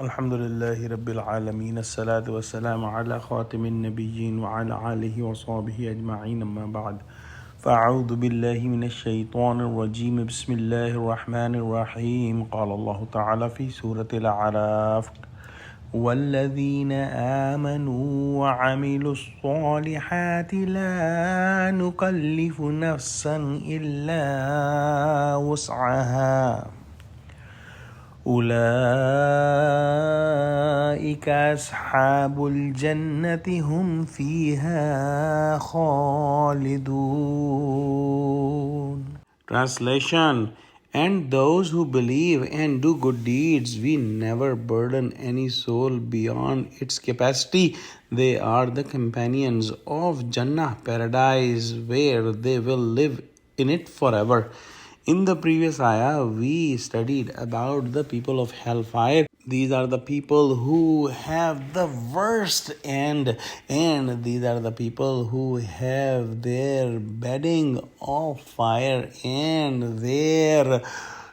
Alhamdulillahi Rabbil Alameen. As-salatu was-salamu ala khatimin nabiyyin wa ala alihi wa sahbihi ajma'in amma ba'd. فأعوذ بالله من الشيطان الرجيم بسم الله الرحمن الرحيم قال الله تعالى في سورة الأعراف والذين آمنوا وعملوا الصالحات لا نكلف نفسا إلا وسعها أولئك أصحاب الجنة هم فيها خالدون. Translation: And those who believe and do good deeds, we never burden any soul beyond its capacity. They are the companions of Jannah, paradise, where they will live in it forever. In the previous ayah, we studied about the people of hellfire. These are the people who have the worst end, and these are the people who have their bedding of fire, and their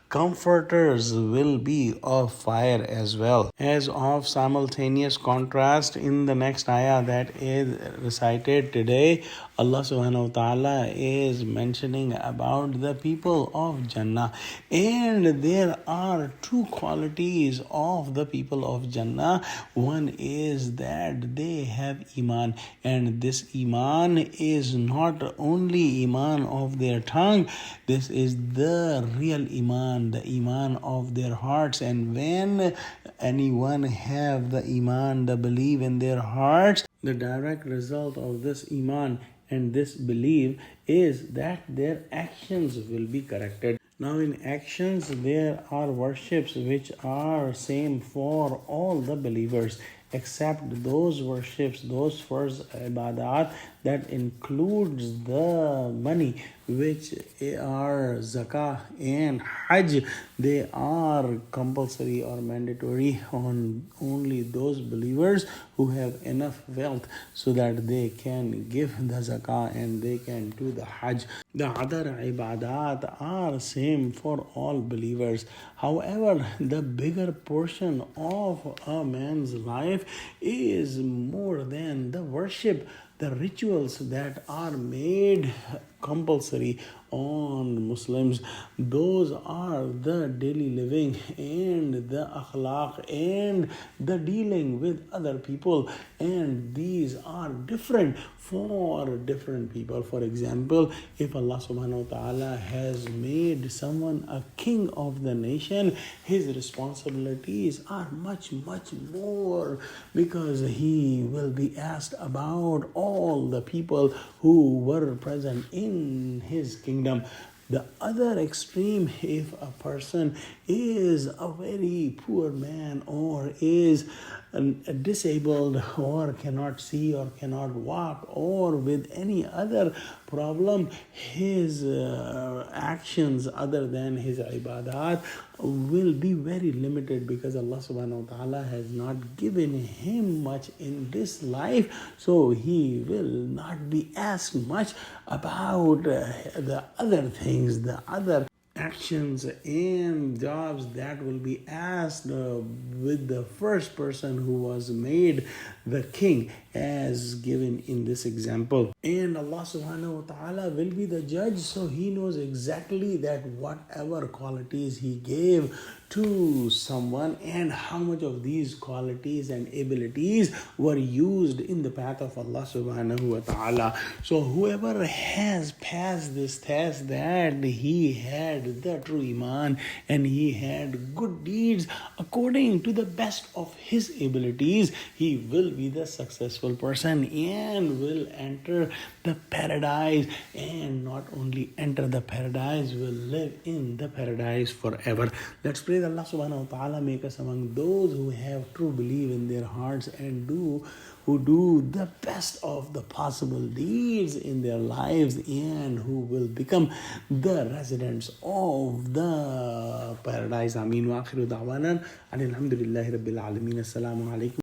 comforters will be of fire as well. As of simultaneous contrast, in the next ayah that is recited today, Allah subhanahu wa ta'ala is mentioning about the people of Jannah, and there are two qualities of the people of Jannah. One is that they have Iman, and this Iman is not only Iman of their tongue, this is the real Iman, the Iman of their hearts. And when anyone have the Iman, the belief in their hearts, the direct result of this Iman and this belief is that their actions will be corrected. Now in actions there are worships which are same for all the believers, except those worships, those first ibadat that includes the money, which are zakah and hajj. They are compulsory or mandatory on only those believers who have enough wealth so that they can give the zakah and they can do the hajj. The other ibadat are same for all believers. However, the bigger portion of a man's life is more than the worship, the rituals that are made compulsory on Muslims. Those are the daily living and the akhlaq and the dealing with other people, and these are different for different people. For example, if Allah subhanahu wa ta'ala has made someone a king of the nation, his responsibilities are much more, because he will be asked about all the people who were present in his kingdom. The other extreme, if a person is a very poor man or is disabled or cannot see or cannot walk or with any other problem, his actions other than his ibadat will be very limited, because Allah subhanahu wa ta'ala has not given him much in this life, so he will not be asked much about the other things, the other actions and jobs that will be asked with the first person who was made the king, as given in this example. And Allah subhanahu wa ta'ala will be the judge, so he knows exactly that whatever qualities he gave to someone and how much of these qualities and abilities were used in the path of Allah subhanahu wa ta'ala. So whoever has passed this test, that he had the true Iman and he had good deeds according to the best of his abilities, he will be the successful person and will enter the paradise, and not only enter the paradise, will live in the paradise forever. Let's pray that Allah subhanahu wa ta'ala make us among those who have true belief in their hearts and who do the best of the possible deeds in their lives, and who will become the residents of the paradise. Ameen wa akhiru da'wanan alhamdulillahi rabbil alameen. Assalamu alaikum.